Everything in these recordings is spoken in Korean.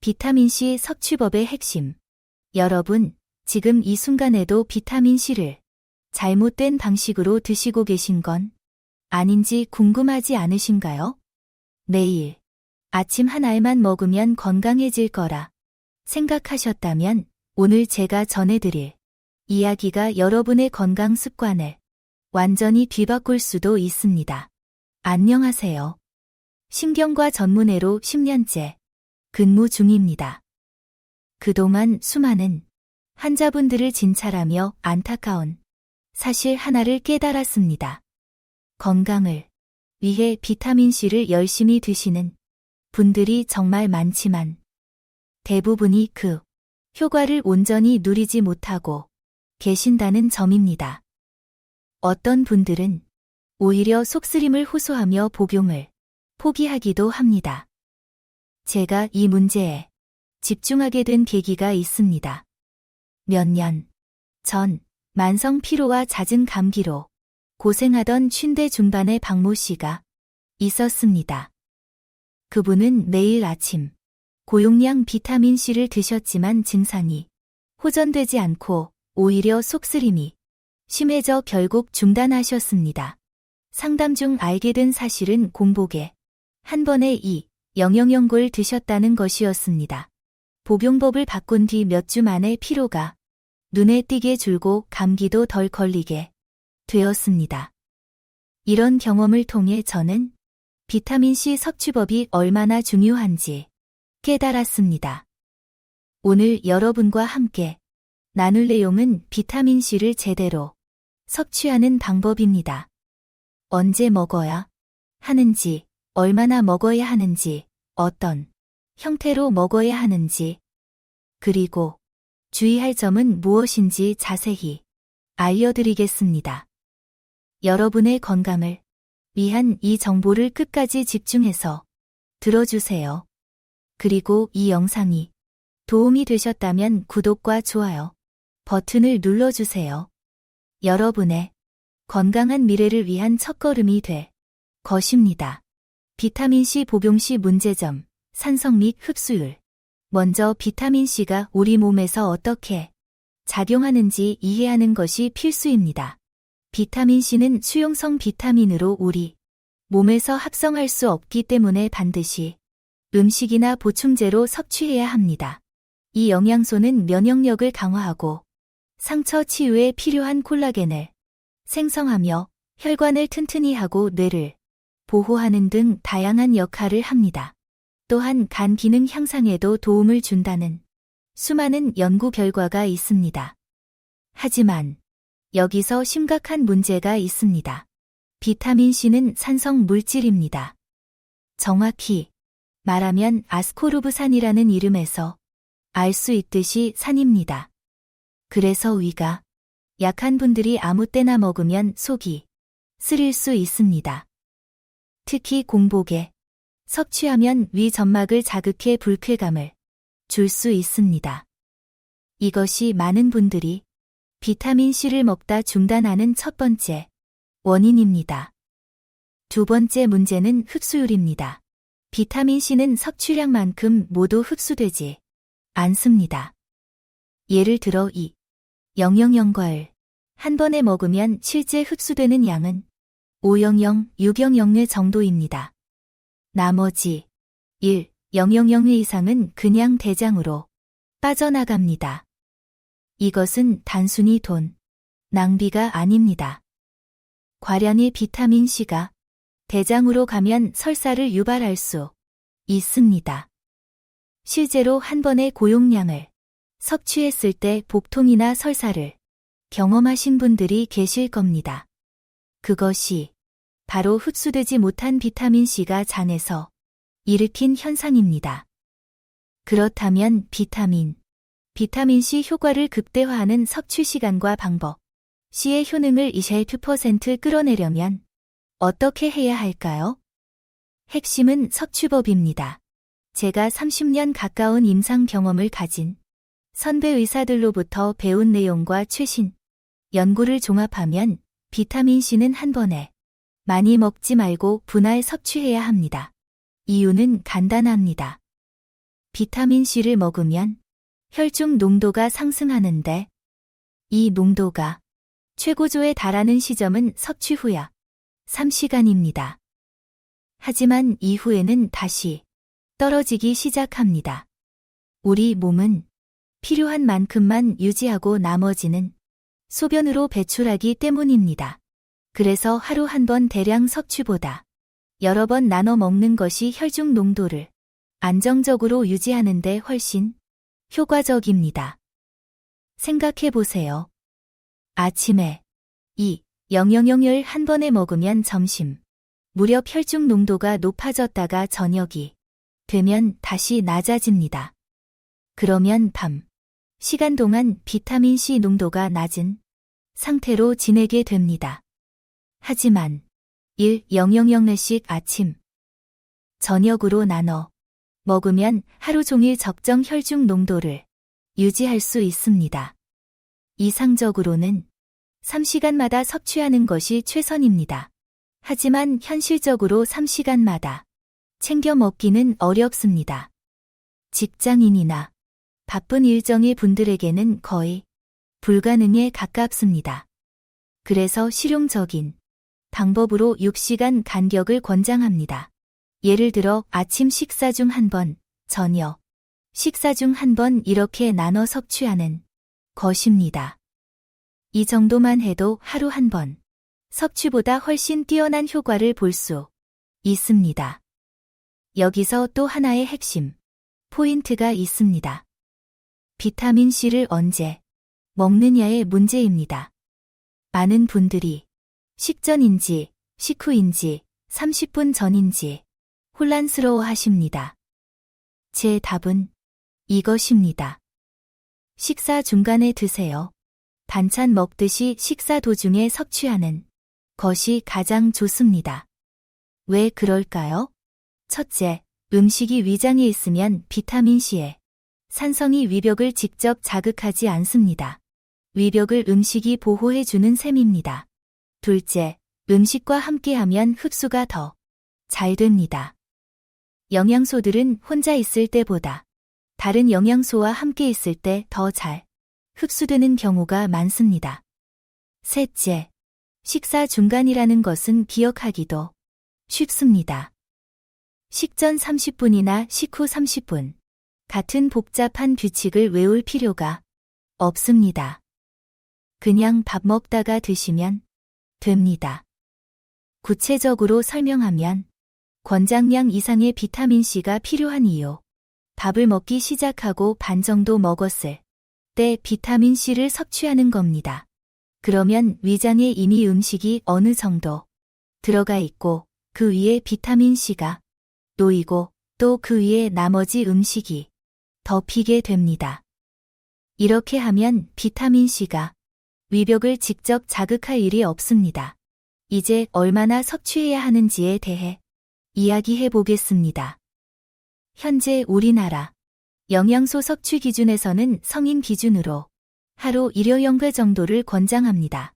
비타민C 섭취법의 핵심. 여러분, 지금 이 순간에도 비타민C를 잘못된 방식으로 드시고 계신 건 아닌지 궁금하지 않으신가요? 매일 아침 한 알만 먹으면 건강해질 거라 생각하셨다면 오늘 제가 전해드릴 이야기가 여러분의 건강 습관을 완전히 뒤바꿀 수도 있습니다. 안녕하세요. 신경과 전문의로 10년째 근무 중입니다. 그동안 수많은 환자분들을 진찰하며 안타까운 사실 하나를 깨달았습니다. 건강을 위해 비타민C를 열심히 드시는 분들이 정말 많지만 대부분이 그 효과를 온전히 누리지 못하고 계신다는 점입니다. 어떤 분들은 오히려 속쓰림을 호소하며 복용을 포기하기도 합니다. 제가 이 문제에 집중하게 된 계기가 있습니다. 몇 년 전 만성 피로와 잦은 감기로 고생하던 50대 중반의 박모 씨가 있었습니다. 그분은 매일 아침 고용량 비타민C를 드셨지만 증상이 호전되지 않고 오히려 속쓰림이 심해져 결국 중단하셨습니다. 상담 중 알게 된 사실은 공복에 한 번에 이 영양연고를 드셨다는 것이었습니다. 복용법을 바꾼 뒤 몇 주 만에 피로가 눈에 띄게 줄고 감기도 덜 걸리게 되었습니다. 이런 경험을 통해 저는 비타민C 섭취법이 얼마나 중요한지 깨달았습니다. 오늘 여러분과 함께 나눌 내용은 비타민C를 제대로 섭취하는 방법입니다. 언제 먹어야 하는지, 얼마나 먹어야 하는지, 어떤 형태로 먹어야 하는지, 그리고 주의할 점은 무엇인지 자세히 알려드리겠습니다. 여러분의 건강을 위한 이 정보를 끝까지 집중해서 들어주세요. 그리고 이 영상이 도움이 되셨다면 구독과 좋아요 버튼을 눌러주세요. 여러분의 건강한 미래를 위한 첫걸음이 될 것입니다. 비타민C 복용 시 문제점, 산성 및 흡수율. 먼저 비타민C가 우리 몸에서 어떻게 작용하는지 이해하는 것이 필수입니다. 비타민C는 수용성 비타민으로 우리 몸에서 합성할 수 없기 때문에 반드시 음식이나 보충제로 섭취해야 합니다. 이 영양소는 면역력을 강화하고 상처 치유에 필요한 콜라겐을 생성하며 혈관을 튼튼히 하고 뇌를 보호하는 등 다양한 역할을 합니다. 또한 간 기능 향상에도 도움을 준다는 수많은 연구 결과가 있습니다. 하지만 여기서 심각한 문제가 있습니다. 비타민C는 산성 물질입니다. 정확히 말하면 아스코르브산이라는 이름에서 알 수 있듯이 산입니다. 그래서 위가 약한 분들이 아무 때나 먹으면 속이 쓰릴 수 있습니다. 특히 공복에 섭취하면 위 점막을 자극해 불쾌감을 줄 수 있습니다. 이것이 많은 분들이 비타민C를 먹다 중단하는 첫 번째 원인입니다. 두 번째 문제는 흡수율입니다. 비타민C는 섭취량만큼 모두 흡수되지 않습니다. 예를 들어 이 영양연과를 한 번에 먹으면 실제 흡수되는 양은 500, 600회 정도입니다. 나머지 1,000회 이상은 그냥 대장으로 빠져나갑니다. 이것은 단순히 돈 낭비가 아닙니다. 과량의 비타민C가 대장으로 가면 설사를 유발할 수 있습니다. 실제로 한 번에 고용량을 섭취했을 때 복통이나 설사를 경험하신 분들이 계실 겁니다. 그것이 바로 흡수되지 못한 비타민C가 장에서 일으킨 현상입니다. 그렇다면 비타민C 효과를 극대화하는 섭취 시간과 방법, C의 효능을 20% 끌어내려면 어떻게 해야 할까요? 핵심은 섭취법입니다. 제가 30년 가까운 임상 경험을 가진 선배 의사들로부터 배운 내용과 최신 연구를 종합하면 비타민C는 한 번에 많이 먹지 말고 분할 섭취해야 합니다. 이유는 간단합니다. 비타민C를 먹으면 혈중 농도가 상승하는데 이 농도가 최고조에 달하는 시점은 섭취 후약 3시간입니다. 하지만 이후에는 다시 떨어지기 시작합니다. 우리 몸은 필요한 만큼만 유지하고 나머지는 소변으로 배출하기 때문입니다. 그래서 하루 한 번 대량 섭취보다 여러 번 나눠 먹는 것이 혈중 농도를 안정적으로 유지하는 데 훨씬 효과적입니다. 생각해 보세요. 아침에 000을 한 번에 먹으면 점심 무렵 혈중 농도가 높아졌다가 저녁이 되면 다시 낮아집니다. 그러면 밤 시간 동안 비타민C 농도가 낮은 상태로 지내게 됩니다. 하지만 1000씩 아침, 저녁으로 나눠 먹으면 하루 종일 적정 혈중 농도를 유지할 수 있습니다. 이상적으로는 3시간마다 섭취하는 것이 최선입니다. 하지만 현실적으로 3시간마다 챙겨 먹기는 어렵습니다. 직장인이나 바쁜 일정의 분들에게는 거의 불가능에 가깝습니다. 그래서 실용적인 방법으로 6시간 간격을 권장합니다. 예를 들어 아침 식사 중 한 번, 저녁 식사 중 한 번 이렇게 나눠 섭취하는 것입니다. 이 정도만 해도 하루 한 번 섭취보다 훨씬 뛰어난 효과를 볼 수 있습니다. 여기서 또 하나의 핵심 포인트가 있습니다. 비타민C를 언제 먹느냐의 문제입니다. 많은 분들이 식전인지 식후인지 30분 전인지 혼란스러워 하십니다. 제 답은 이것입니다. 식사 중간에 드세요. 반찬 먹듯이 식사 도중에 섭취하는 것이 가장 좋습니다. 왜 그럴까요? 첫째, 음식이 위장에 있으면 비타민C의 산성이 위벽을 직접 자극하지 않습니다. 위벽을 음식이 보호해주는 셈입니다. 둘째, 음식과 함께하면 흡수가 더 잘 됩니다. 영양소들은 혼자 있을 때보다 다른 영양소와 함께 있을 때 더 잘 흡수되는 경우가 많습니다. 셋째, 식사 중간이라는 것은 기억하기도 쉽습니다. 식전 30분이나 식후 30분. 같은 복잡한 규칙을 외울 필요가 없습니다. 그냥 밥 먹다가 드시면 됩니다. 구체적으로 설명하면 권장량 이상의 비타민C가 필요한 이유. 밥을 먹기 시작하고 반 정도 먹었을 때 비타민C를 섭취하는 겁니다. 그러면 위장에 이미 음식이 어느 정도 들어가 있고 그 위에 비타민C가 놓이고 또 그 위에 나머지 음식이 덮이게 됩니다. 이렇게 하면 비타민C가 위벽을 직접 자극할 일이 없습니다. 이제 얼마나 섭취해야 하는지에 대해 이야기해 보겠습니다. 현재 우리나라 영양소 섭취 기준에서는 성인 기준으로 하루 1회 정도를 권장합니다.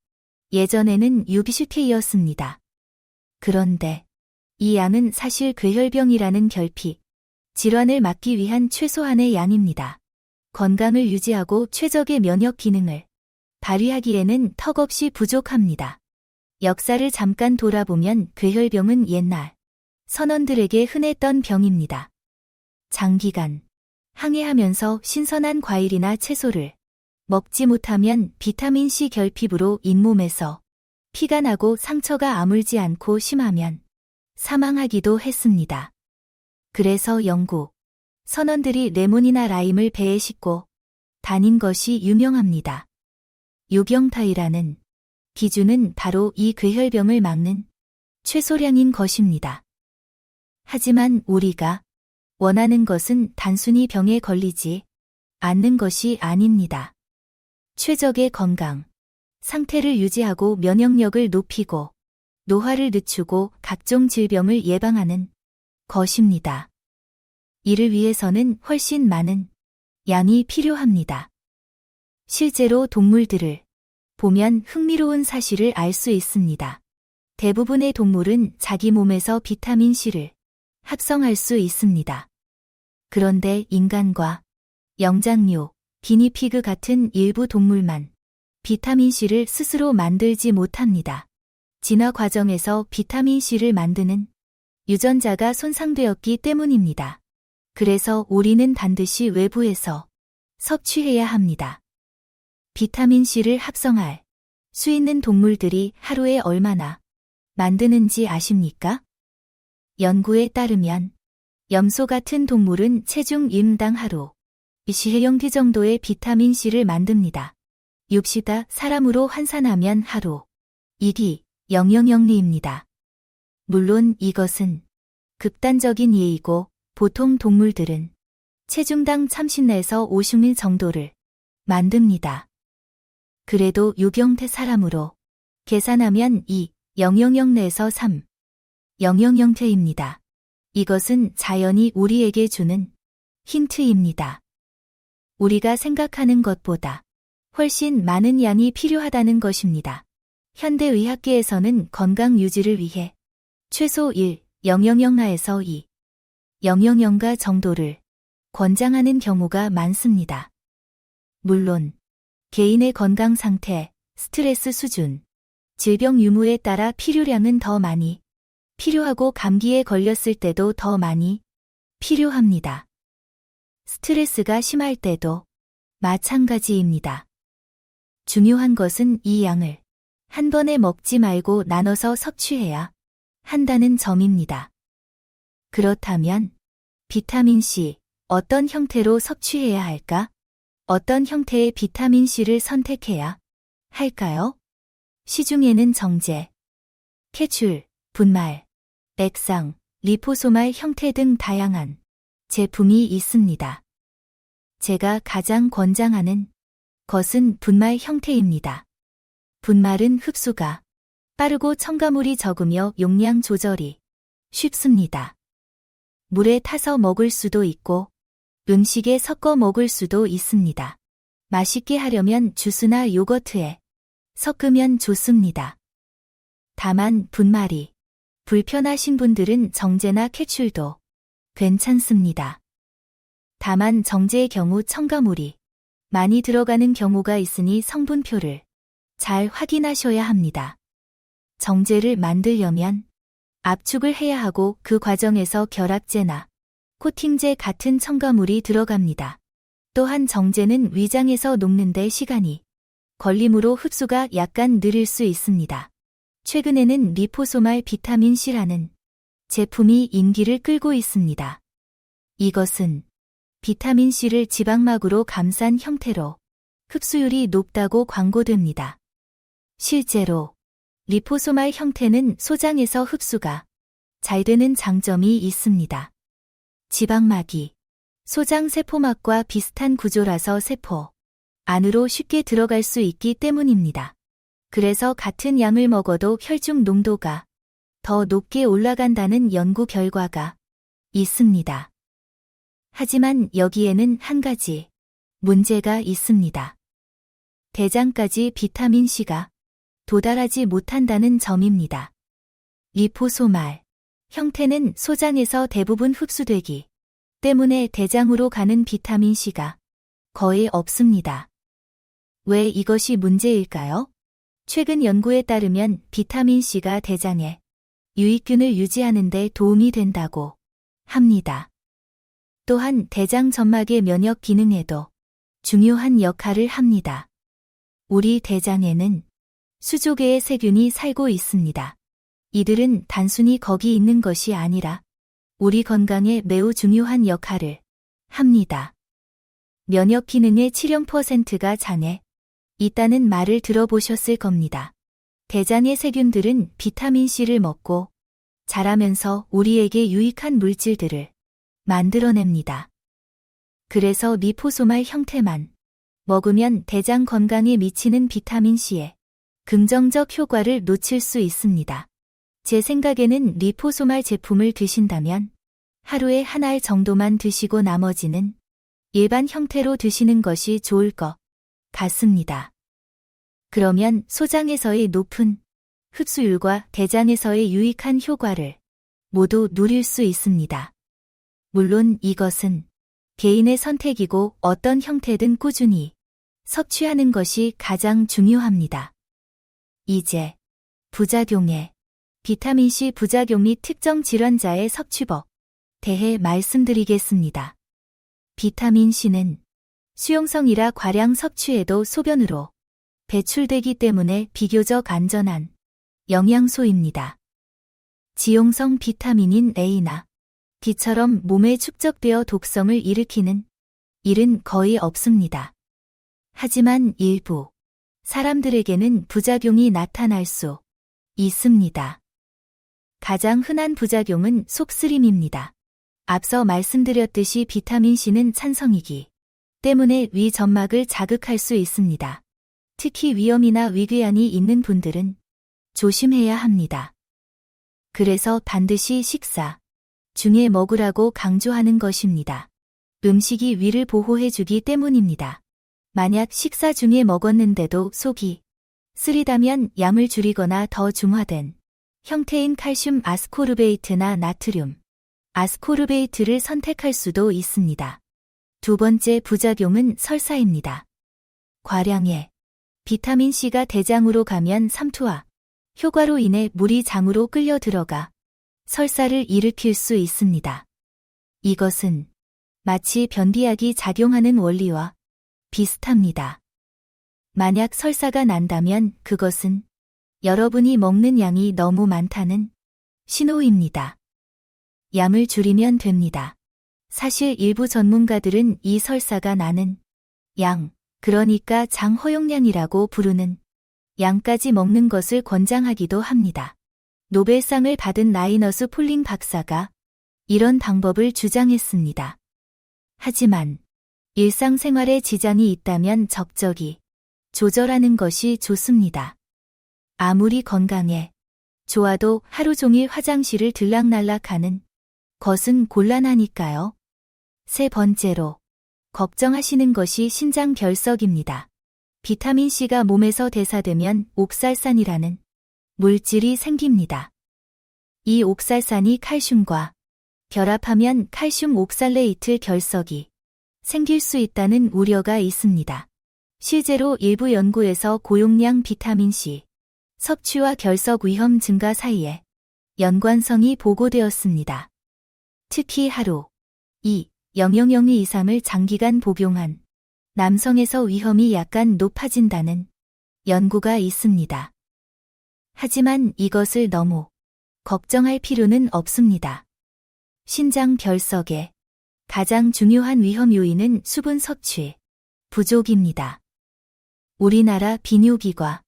예전에는 60회였습니다. 그런데 이 양은 사실 괴혈병이라는 결핍 질환을 막기 위한 최소한의 양입니다. 건강을 유지하고 최적의 면역 기능을 발휘하기에는 턱없이 부족합니다. 역사를 잠깐 돌아보면 괴혈병은 옛날 선원들에게 흔했던 병입니다. 장기간 항해하면서 신선한 과일이나 채소를 먹지 못하면 비타민C 결핍으로 잇몸에서 피가 나고 상처가 아물지 않고 심하면 사망하기도 했습니다. 그래서 영국 선원들이 레몬이나 라임을 배에 싣고 다닌 것이 유명합니다. 요경타이라는 기준은 바로 이 괴혈병을 막는 최소량인 것입니다. 하지만 우리가 원하는 것은 단순히 병에 걸리지 않는 것이 아닙니다. 최적의 건강 상태를 유지하고 면역력을 높이고 노화를 늦추고 각종 질병을 예방하는 것입니다. 이를 위해서는 훨씬 많은 양이 필요합니다. 실제로 동물들을 보면 흥미로운 사실을 알 수 있습니다. 대부분의 동물은 자기 몸에서 비타민C를 합성할 수 있습니다. 그런데 인간과 영장류, 기니피그 같은 일부 동물만 비타민C를 스스로 만들지 못합니다. 진화 과정에서 비타민C를 만드는 유전자가 손상되었기 때문입니다. 그래서 우리는 반드시 외부에서 섭취해야 합니다. 비타민C를 합성할 수 있는 동물들이 하루에 얼마나 만드는지 아십니까? 연구에 따르면 염소 같은 동물은 체중 1인당 하루 20형 정도의 비타민C를 만듭니다. 60다 사람으로 환산하면 하루 2기 000리입니다. 물론 이것은 극단적인 예이고 보통 동물들은 체중당 30에서 50일 정도를 만듭니다. 그래도 유경태 사람으로 계산하면 2,000에서 3,000태입니다. 이것은 자연이 우리에게 주는 힌트입니다. 우리가 생각하는 것보다 훨씬 많은 양이 필요하다는 것입니다. 현대의학계에서는 건강 유지를 위해 최소 1,000나에서 2,000가 정도를 권장하는 경우가 많습니다. 물론 개인의 건강 상태, 스트레스 수준, 질병 유무에 따라 필요량은 더 많이 필요하고 감기에 걸렸을 때도 더 많이 필요합니다. 스트레스가 심할 때도 마찬가지입니다. 중요한 것은 이 양을 한 번에 먹지 말고 나눠서 섭취해야 한다는 점입니다. 그렇다면 비타민C 어떤 형태로 섭취해야 할까? 어떤 형태의 비타민C를 선택해야 할까요? 시중에는 정제, 캡슐, 분말, 액상, 리포소말 형태 등 다양한 제품이 있습니다. 제가 가장 권장하는 것은 분말 형태입니다. 분말은 흡수가 빠르고 첨가물이 적으며 용량 조절이 쉽습니다. 물에 타서 먹을 수도 있고 음식에 섞어 먹을 수도 있습니다. 맛있게 하려면 주스나 요거트에 섞으면 좋습니다. 다만 분말이 불편하신 분들은 정제나 캡슐도 괜찮습니다. 다만 정제의 경우 첨가물이 많이 들어가는 경우가 있으니 성분표를 잘 확인하셔야 합니다. 정제를 만들려면 압축을 해야 하고 그 과정에서 결합제나 코팅제 같은 첨가물이 들어갑니다. 또한 정제는 위장에서 녹는데 시간이 걸림으로 흡수가 약간 느릴 수 있습니다. 최근에는 리포소말 비타민C라는 제품이 인기를 끌고 있습니다. 이것은 비타민C를 지방막으로 감싼 형태로 흡수율이 높다고 광고됩니다. 실제로 리포소말 형태는 소장에서 흡수가 잘 되는 장점이 있습니다. 지방막이 소장 세포막과 비슷한 구조라서 세포 안으로 쉽게 들어갈 수 있기 때문입니다. 그래서 같은 양을 먹어도 혈중 농도가 더 높게 올라간다는 연구 결과가 있습니다. 하지만 여기에는 한 가지 문제가 있습니다. 대장까지 비타민C가 도달하지 못한다는 점입니다. 리포소말 형태는 소장에서 대부분 흡수되기 때문에 대장으로 가는 비타민C가 거의 없습니다. 왜 이것이 문제일까요? 최근 연구에 따르면 비타민C가 대장의 유익균을 유지하는 데 도움이 된다고 합니다. 또한 대장 점막의 면역 기능에도 중요한 역할을 합니다. 우리 대장에는 수조 개의 세균이 살고 있습니다. 이들은 단순히 거기 있는 것이 아니라 우리 건강에 매우 중요한 역할을 합니다. 면역 기능의 7%가 장에 있다는 말을 들어보셨을 겁니다. 대장의 세균들은 비타민C를 먹고 자라면서 우리에게 유익한 물질들을 만들어냅니다. 그래서 리포소말 형태만 먹으면 대장 건강에 미치는 비타민C의 긍정적 효과를 놓칠 수 있습니다. 제 생각에는 리포소말 제품을 드신다면 하루에 한 알 정도만 드시고 나머지는 일반 형태로 드시는 것이 좋을 것 같습니다. 그러면 소장에서의 높은 흡수율과 대장에서의 유익한 효과를 모두 누릴 수 있습니다. 물론 이것은 개인의 선택이고 어떤 형태든 꾸준히 섭취하는 것이 가장 중요합니다. 이제 부작용에 비타민C 부작용 및 특정 질환자의 섭취법 대해 말씀드리겠습니다. 비타민C는 수용성이라 과량 섭취해도 소변으로 배출되기 때문에 비교적 안전한 영양소입니다. 지용성 비타민인 A나 D처럼 몸에 축적되어 독성을 일으키는 일은 거의 없습니다. 하지만 일부 사람들에게는 부작용이 나타날 수 있습니다. 가장 흔한 부작용은 속쓰림입니다. 앞서 말씀드렸듯이 비타민C는 찬성이기 때문에 위 점막을 자극할 수 있습니다. 특히 위염이나 위궤양이 있는 분들은 조심해야 합니다. 그래서 반드시 식사 중에 먹으라고 강조하는 것입니다. 음식이 위를 보호해주기 때문입니다. 만약 식사 중에 먹었는데도 속이 쓰리다면 양을 줄이거나 더 중화된 형태인 칼슘 아스코르베이트나 나트륨 아스코르베이트를 선택할 수도 있습니다. 두 번째 부작용은 설사입니다. 과량의 비타민C가 대장으로 가면 삼투압 효과로 인해 물이 장으로 끌려 들어가 설사를 일으킬 수 있습니다. 이것은 마치 변비약이 작용하는 원리와 비슷합니다. 만약 설사가 난다면 그것은 여러분이 먹는 양이 너무 많다는 신호입니다. 양을 줄이면 됩니다. 사실 일부 전문가들은 이 설사가 나는 양, 그러니까 장 허용량이라고 부르는 양까지 먹는 것을 권장하기도 합니다. 노벨상을 받은 라이너스 폴링 박사가 이런 방법을 주장했습니다. 하지만 일상생활에 지장이 있다면 적절히 조절하는 것이 좋습니다. 아무리 건강에 좋아도 하루 종일 화장실을 들락날락하는 것은 곤란하니까요. 세 번째로 걱정하시는 것이 신장 결석입니다. 비타민C가 몸에서 대사되면 옥살산이라는 물질이 생깁니다. 이 옥살산이 칼슘과 결합하면 칼슘 옥살레이트 결석이 생길 수 있다는 우려가 있습니다. 실제로 일부 연구에서 고용량 비타민C 섭취와 결석 위험 증가 사이에 연관성이 보고되었습니다. 특히 하루 0.002 이상을 장기간 복용한 남성에서 위험이 약간 높아진다는 연구가 있습니다. 하지만 이것을 너무 걱정할 필요는 없습니다. 신장 결석의 가장 중요한 위험 요인은 수분 섭취 부족입니다. 우리나라 비뇨기과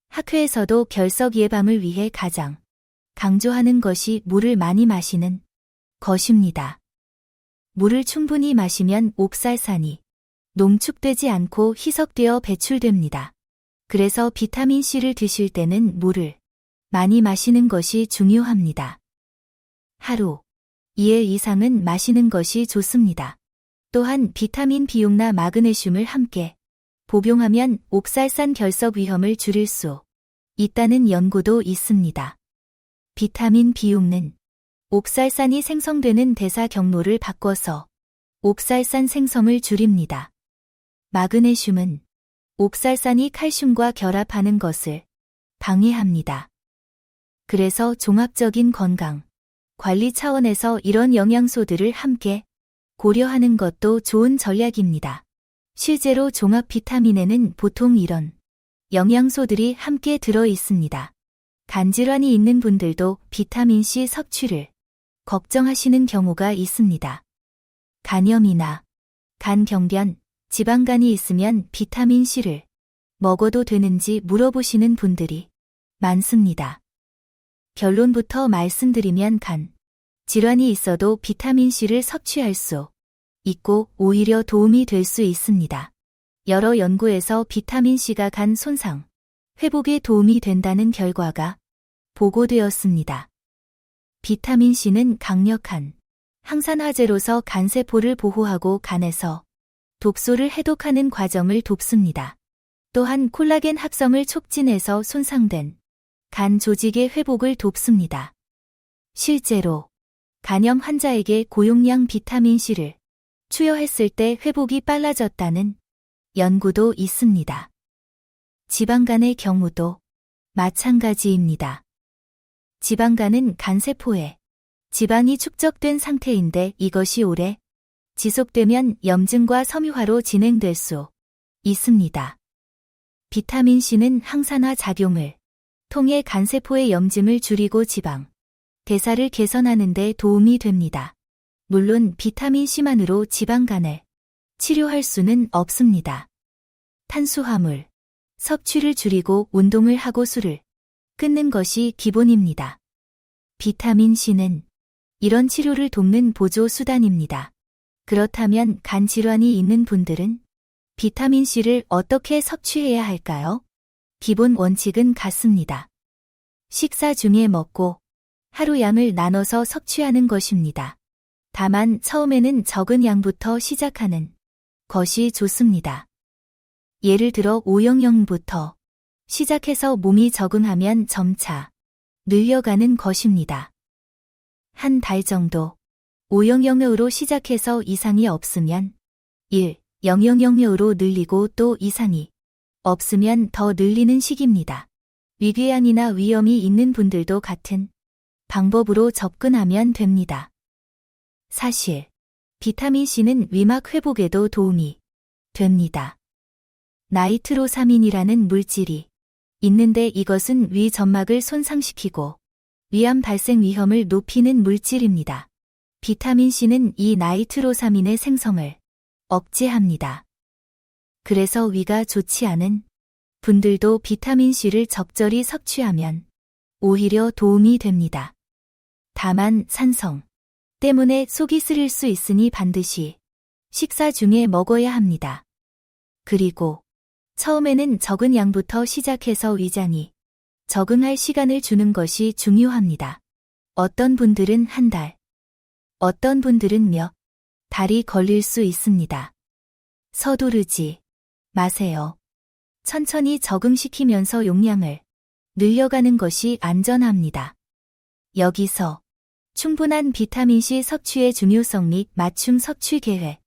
학회에서도 결석 예방을 위해 가장 강조하는 것이 물을 많이 마시는 것입니다. 물을 충분히 마시면 옥살산이 농축되지 않고 희석되어 배출됩니다. 그래서 비타민C를 드실 때는 물을 많이 마시는 것이 중요합니다. 하루 2회 이상은 마시는 것이 좋습니다. 또한 비타민 B용나 마그네슘을 함께 복용하면 옥살산 결석 위험을 줄일 수 있다는 연구도 있습니다. 비타민 B용은 옥살산이 생성되는 대사 경로를 바꿔서 옥살산 생성을 줄입니다. 마그네슘은 옥살산이 칼슘과 결합하는 것을 방해합니다. 그래서 종합적인 건강 관리 차원에서 이런 영양소들을 함께 고려하는 것도 좋은 전략입니다. 실제로 종합 비타민에는 보통 이런 영양소들이 함께 들어 있습니다. 간질환이 있는 분들도 비타민C 섭취를 걱정하시는 경우가 있습니다. 간염이나 간경변, 지방간이 있으면 비타민C를 먹어도 되는지 물어보시는 분들이 많습니다. 결론부터 말씀드리면 간 질환이 있어도 비타민C를 섭취할 수 있고 오히려 도움이 될 수 있습니다. 여러 연구에서 비타민C가 간 손상, 회복에 도움이 된다는 결과가 보고되었습니다. 비타민C는 강력한 항산화제로서 간세포를 보호하고 간에서 독소를 해독하는 과정을 돕습니다. 또한 콜라겐 합성을 촉진해서 손상된 간 조직의 회복을 돕습니다. 실제로 간염 환자에게 고용량 비타민C를 투여했을 때 회복이 빨라졌다는 연구도 있습니다. 지방간의 경우도 마찬가지입니다. 지방간은 간세포에 지방이 축적된 상태인데 이것이 오래 지속되면 염증과 섬유화로 진행될 수 있습니다. 비타민C는 항산화 작용을 통해 간세포의 염증을 줄이고 지방 대사를 개선하는 데 도움이 됩니다. 물론 비타민C만으로 지방간을 치료할 수는 없습니다. 탄수화물 섭취를 줄이고 운동을 하고 술을 끊는 것이 기본입니다. 비타민C는 이런 치료를 돕는 보조 수단입니다. 그렇다면 간 질환이 있는 분들은 비타민C를 어떻게 섭취해야 할까요? 기본 원칙은 같습니다. 식사 중에 먹고 하루 양을 나눠서 섭취하는 것입니다. 다만 처음에는 적은 양부터 시작하는 것이 좋습니다. 예를 들어 500부터 시작해서 몸이 적응하면 점차 늘려가는 것입니다. 한 달 정도 500으로 시작해서 이상이 없으면 1000으로 늘리고 또 이상이 없으면 더 늘리는 식입니다. 위궤양이나 위염이 있는 분들도 같은 방법으로 접근하면 됩니다. 사실 비타민C는 위막 회복에도 도움이 됩니다. 나이트로사민이라는 물질이 있는데 이것은 위 점막을 손상시키고 위암 발생 위험을 높이는 물질입니다. 비타민C는 이 나이트로사민의 생성을 억제합니다. 그래서 위가 좋지 않은 분들도 비타민C를 적절히 섭취하면 오히려 도움이 됩니다. 다만 산성 때문에 속이 쓰릴 수 있으니 반드시 식사 중에 먹어야 합니다. 그리고 처음에는 적은 양부터 시작해서 위장이 적응할 시간을 주는 것이 중요합니다. 어떤 분들은 한 달, 어떤 분들은 몇 달이 걸릴 수 있습니다. 서두르지 마세요. 천천히 적응시키면서 용량을 늘려가는 것이 안전합니다. 여기서 충분한 비타민C 섭취의 중요성 및 맞춤 섭취 계획,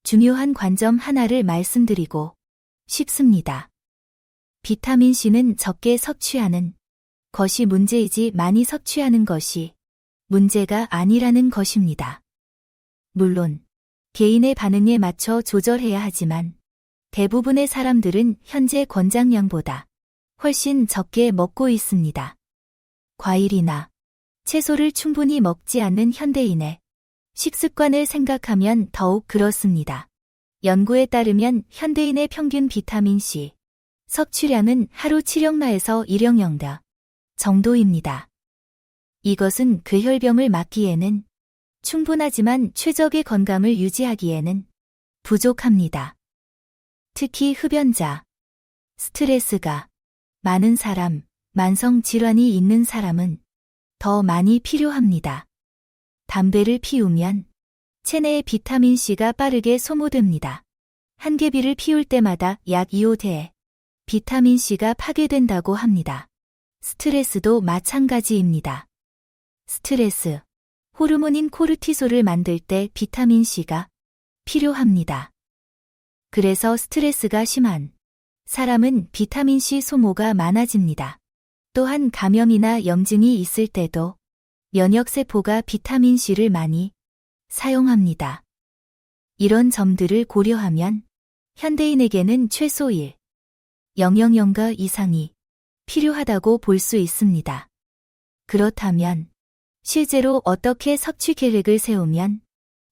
중요한 관점 하나를 말씀드리고 싶습니다. 비타민C는 적게 섭취하는 것이 문제이지 많이 섭취하는 것이 문제가 아니라는 것입니다. 물론 개인의 반응에 맞춰 조절해야 하지만 대부분의 사람들은 현재 권장량보다 훨씬 적게 먹고 있습니다. 과일이나 채소를 충분히 먹지 않는 현대인의 식습관을 생각하면 더욱 그렇습니다. 연구에 따르면 현대인의 평균 비타민C 섭취량은 하루 7영마에서 1영영다 정도입니다. 이것은 괴혈병을 막기에는 충분하지만 최적의 건강을 유지하기에는 부족합니다. 특히 흡연자, 스트레스가 많은 사람, 만성 질환이 있는 사람은 더 많이 필요합니다. 담배를 피우면 체내의 비타민C가 빠르게 소모됩니다. 한 개비를 피울 때마다 약 2호대의 비타민C가 파괴된다고 합니다. 스트레스도 마찬가지입니다. 스트레스, 호르몬인 코르티솔을 만들 때 비타민C가 필요합니다. 그래서 스트레스가 심한 사람은 비타민C 소모가 많아집니다. 또한 감염이나 염증이 있을 때도 면역세포가 비타민C를 많이 사용합니다. 이런 점들을 고려하면 현대인에게는 최소 1,000가 이상이 필요하다고 볼 수 있습니다. 그렇다면 실제로 어떻게 섭취 계획을 세우면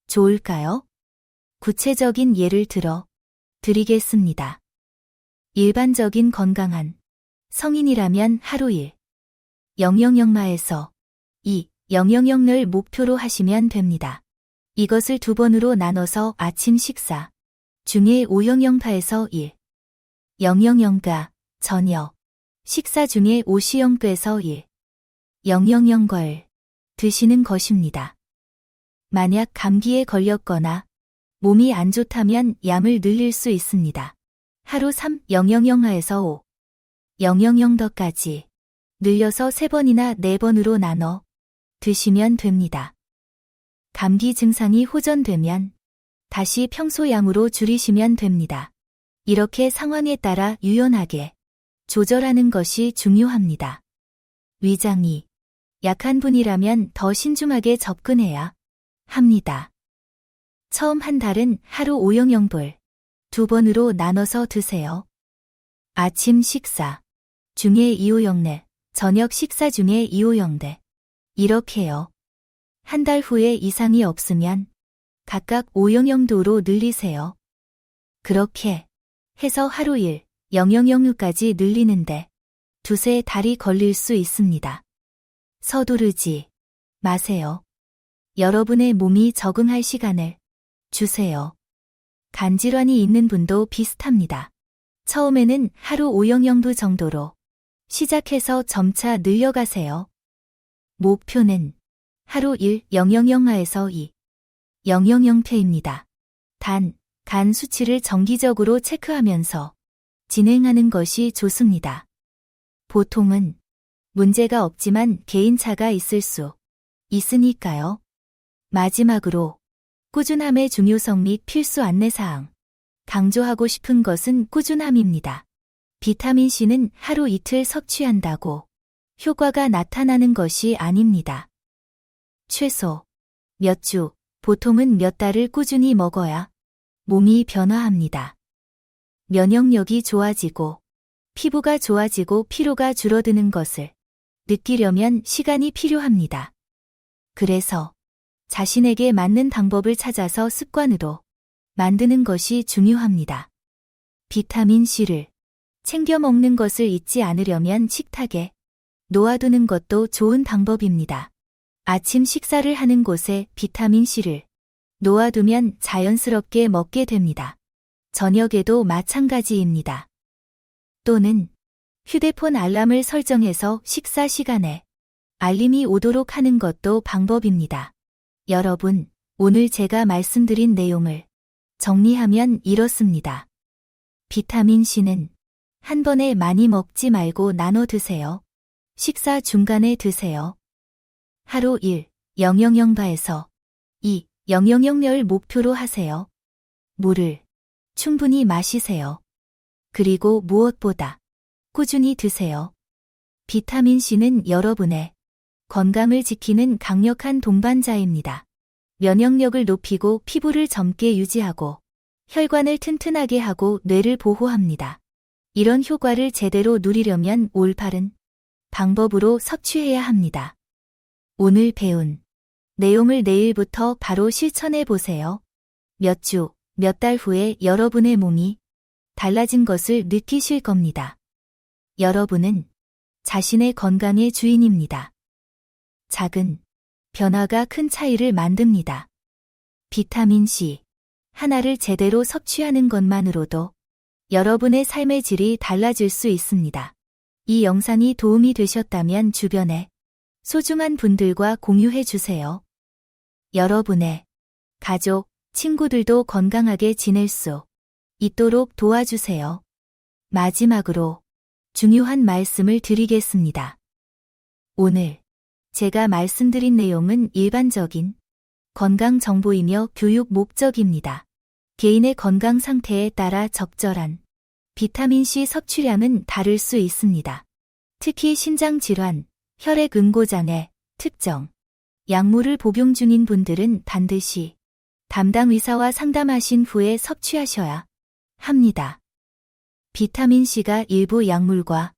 좋을까요? 구체적인 예를 들어 드리겠습니다. 일반적인 건강한 성인이라면 하루 1,000마에서 2,000을 목표로 하시면 됩니다. 이것을 2번으로 나눠서 아침 식사 중에 500파에서 1,000가, 저녁 식사 중에 50에서 1,000걸 드시는 것입니다. 만약 감기에 걸렸거나 몸이 안 좋다면 양을 늘릴 수 있습니다. 하루 3,000화에서 5,000더까지 늘려서 3번이나 4번으로 나눠 드시면 됩니다. 감기 증상이 호전되면 다시 평소 양으로 줄이시면 됩니다. 이렇게 상황에 따라 유연하게 조절하는 것이 중요합니다. 위장이 약한 분이라면 더 신중하게 접근해야 합니다. 처음 한 달은 하루 5영양불 2번으로 나눠서 드세요. 아침 식사 중에 2호영내, 저녁 식사 중에 2호영대. 이렇게요. 한 달 후에 이상이 없으면 각각 5영양도로 늘리세요. 그렇게 해서 하루 1영양까지 늘리는데 2~3달이 걸릴 수 있습니다. 서두르지 마세요. 여러분의 몸이 적응할 시간을 주세요. 간질환이 있는 분도 비슷합니다. 처음에는 하루 5영양도 정도로 시작해서 점차 늘려가세요. 목표는 하루 1영양영하에서 2영양영패입니다. 단, 간 수치를 정기적으로 체크하면서 진행하는 것이 좋습니다. 보통은 문제가 없지만 개인차가 있을 수 있으니까요. 마지막으로 꾸준함의 중요성 및 필수 안내사항. 강조하고 싶은 것은 꾸준함입니다. 비타민C는 하루 이틀 섭취한다고 효과가 나타나는 것이 아닙니다. 최소 몇 주, 보통은 몇 달을 꾸준히 먹어야 몸이 변화합니다. 면역력이 좋아지고 피부가 좋아지고 피로가 줄어드는 것을 느끼려면 시간이 필요합니다. 그래서 자신에게 맞는 방법을 찾아서 습관으로 만드는 것이 중요합니다. 비타민C를 챙겨 먹는 것을 잊지 않으려면 식탁에 놓아두는 것도 좋은 방법입니다. 아침 식사를 하는 곳에 비타민C를 놓아두면 자연스럽게 먹게 됩니다. 저녁에도 마찬가지입니다. 또는 휴대폰 알람을 설정해서 식사 시간에 알림이 오도록 하는 것도 방법입니다. 여러분, 오늘 제가 말씀드린 내용을 정리하면 이렇습니다. 비타민C는 한 번에 많이 먹지 말고 나눠 드세요. 식사 중간에 드세요. 하루 1영양영바에서 2영양영멸 목표로 하세요. 물을 충분히 마시세요. 그리고 무엇보다 꾸준히 드세요. 비타민C는 여러분의 건강을 지키는 강력한 동반자입니다. 면역력을 높이고 피부를 젊게 유지하고 혈관을 튼튼하게 하고 뇌를 보호합니다. 이런 효과를 제대로 누리려면 올바른 방법으로 섭취해야 합니다. 오늘 배운 내용을 내일부터 바로 실천해 보세요. 몇 주, 몇 달 후에 여러분의 몸이 달라진 것을 느끼실 겁니다. 여러분은 자신의 건강의 주인입니다. 작은 변화가 큰 차이를 만듭니다. 비타민C 하나를 제대로 섭취하는 것만으로도 여러분의 삶의 질이 달라질 수 있습니다. 이 영상이 도움이 되셨다면 주변에 소중한 분들과 공유해 주세요. 여러분의 가족, 친구들도 건강하게 지낼 수 있도록 도와주세요. 마지막으로 중요한 말씀을 드리겠습니다. 오늘 제가 말씀드린 내용은 일반적인 건강 정보이며 교육 목적입니다. 개인의 건강 상태에 따라 적절한 비타민C 섭취량은 다를 수 있습니다. 특히 신장질환, 혈액응고장애, 특정 약물을 복용 중인 분들은 반드시 담당 의사와 상담하신 후에 섭취하셔야 합니다. 비타민C가 일부 약물과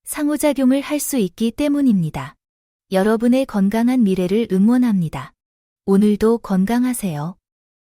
상호작용을 할 수 있기 때문입니다. 여러분의 건강한 미래를 응원합니다. 오늘도 건강하세요.